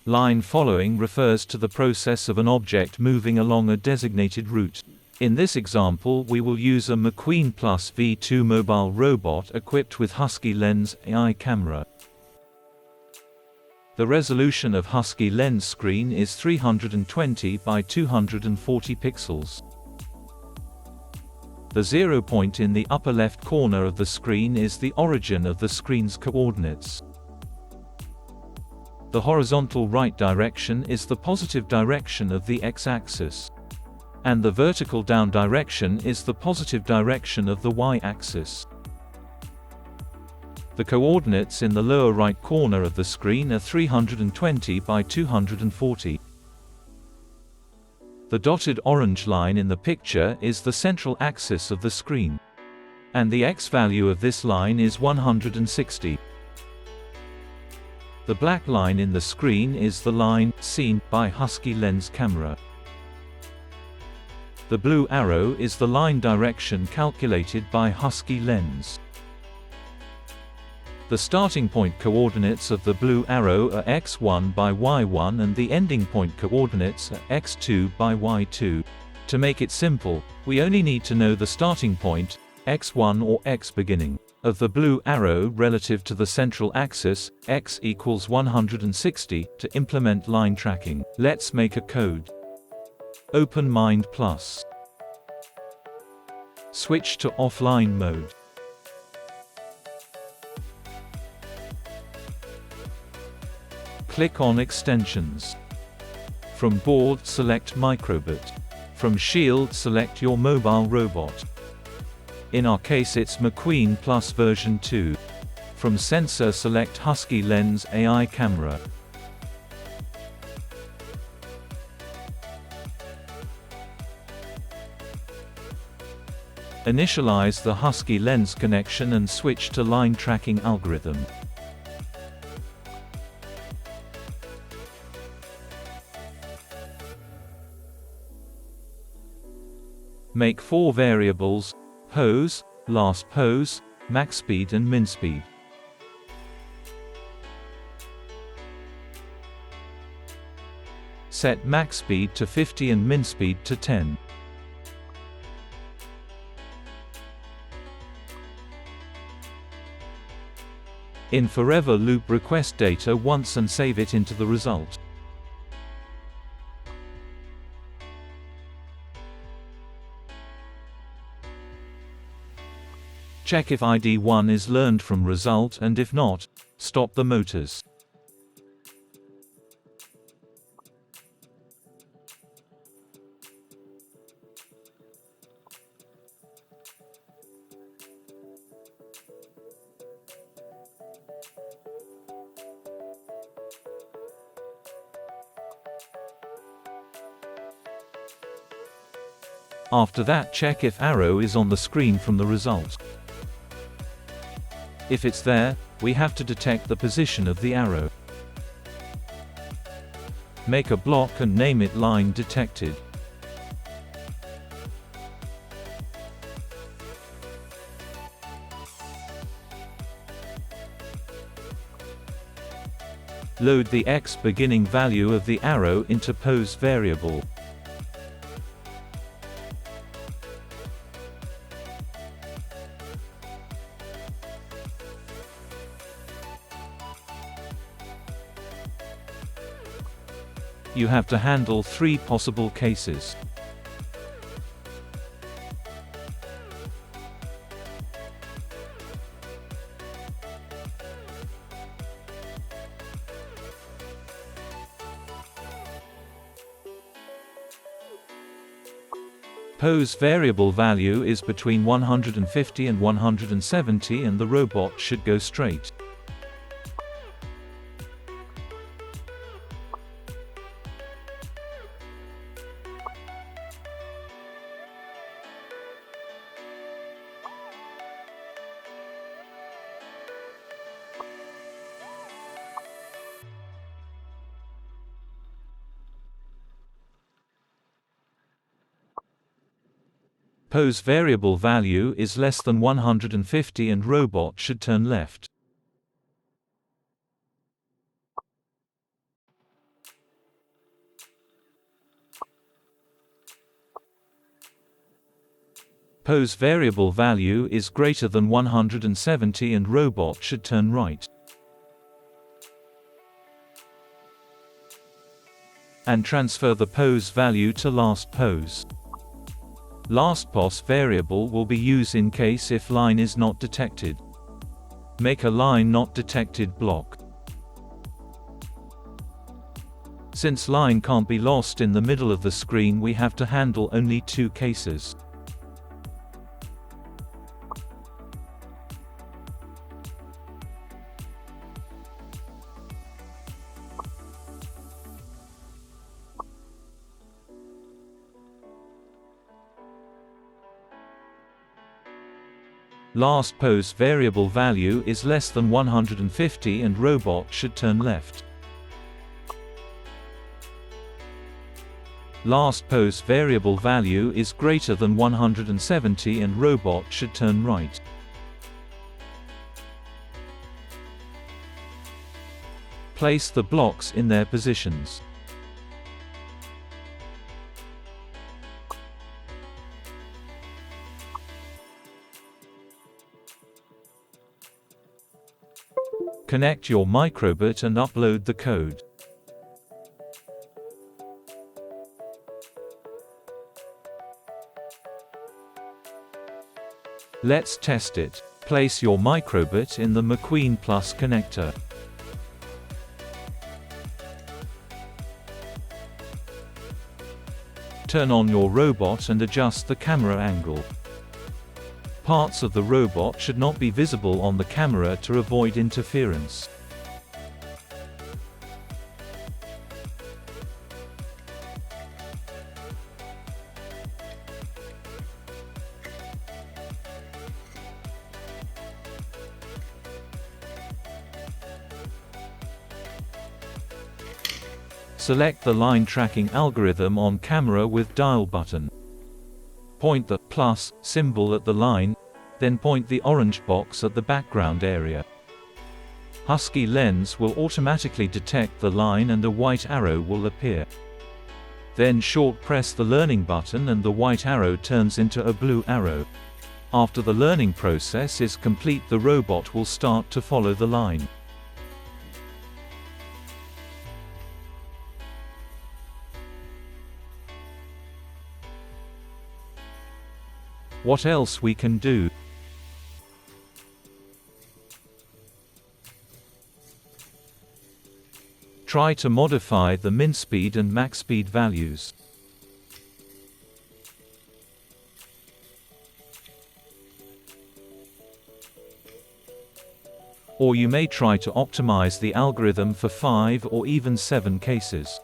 Line following refers to the process of an object moving along a designated route. In this example we will use a Maqueen Plus V2 mobile robot equipped with HuskyLens AI camera. The resolution of HuskyLens screen is 320 by 240 pixels. The 0 point in the upper left corner of the screen is the origin of the screen's coordinates. The horizontal right direction is the positive direction of the x-axis, and the vertical down direction is the positive direction of the y-axis. The coordinates in the lower right corner of the screen are 320 by 240. The dotted orange line in the picture is the central axis of the screen, and the x-value of this line is 160. The black line in the screen is the line seen by HuskyLens camera. The blue arrow is the line direction calculated by HuskyLens. The starting point coordinates of the blue arrow are x1 by y1 and the ending point coordinates are x2 by y2. To make it simple, we only need to know the starting point, x1 or x beginning, of the blue arrow relative to the central axis, x equals 160, to implement line tracking. Let's make a code. Open Mind Plus. Switch to offline mode. Click on Extensions. From Board select Microbit. From Shield select your mobile robot. In our case it's Maqueen Plus version 2. From Sensor select HuskyLens AI camera. Initialize the HuskyLens connection and switch to line tracking algorithm. Make 4 variables: pose, last pose, max speed and min speed. Set max speed to 50 and min speed to 10. In forever loop request data once and save it into the result. Check if ID1 is learned from result, and if not, stop the motors. After that, check if arrow is on the screen from the result. If it's there, we have to detect the position of the arrow. Make a block and name it line detected. Load the x beginning value of the arrow into pose variable. You have to handle 3 possible cases. Pose variable value is between 150 and 170 and the robot should go straight. Pose variable value is less than 150 and robot should turn left. Pose variable value is greater than 170 and robot should turn right. And transfer the pose value to last pose. Last pose variable will be used in case if line is not detected. Make a line not detected block. Since line can't be lost in the middle of the screen, we have to handle only two cases. Last pose variable value is less than 150 and robot should turn left. Last pose variable value is greater than 170 and robot should turn right. Place the blocks in their positions. Connect your microbit and upload the code. Let's test it. Place your microbit in the Maqueen Plus connector. Turn on your robot and adjust the camera angle. Parts of the robot should not be visible on the camera to avoid interference. Select the line tracking algorithm on camera with dial button. Point the plus symbol at the line, then point the orange box at the background area. HuskyLens will automatically detect the line and a white arrow will appear. Then short press the learning button and the white arrow turns into a blue arrow. After the learning process is complete, the robot will start to follow the line. What else we can do? Try to modify the min speed and max speed values. Or you may try to optimize the algorithm for 5 or even 7 cases.